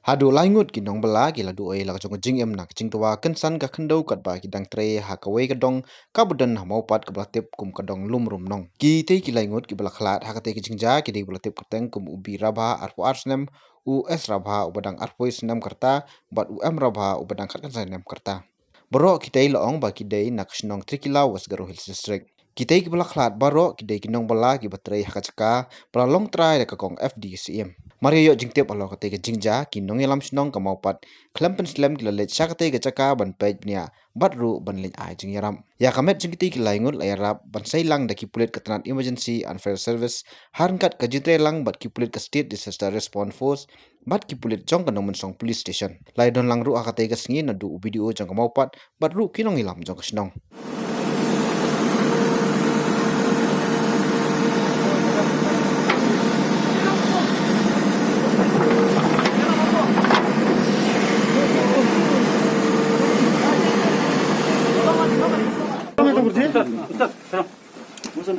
Hadu laingut kinong bala gila du oi la jong jing em nak jing tuwa kensan ka khendau kat ba kidang tre ha ka wei kadong kabudan ha mau pat ka tip kum kadong lum rum nong ki te ki laingut ki bala khlat ha ka te ki jingja ki de bala tip kateng kum ubi rabha arpo arsnem u es rabha ubadang arpo isnem karta bat u em rabha ubadang khat kan nem karta boro ki te laong ba ki de nak shnong trikila was garo hills district kita ki bala khlat baro ki de ki nong bala ki batrei ha ka chaka bala long trai ka kong FDCM Mario yo jingtep alo kate ke jingja ki nong yalam snong ka maupat klampen slam ki lalet sakate ke chaka ban pej nia batru ban lin ai jing yaram ya kamet jingti ki laingut layarap ban sailang da ki pulit katranat emergency and fire service harnkat ka jitre lang bat ki pulit ka state disaster response force bat ki pulit jong ka nong song police station lai don lang ru akate ka sngi na du video jong ka maupat batru ki nong ilam jong ka snong 무슨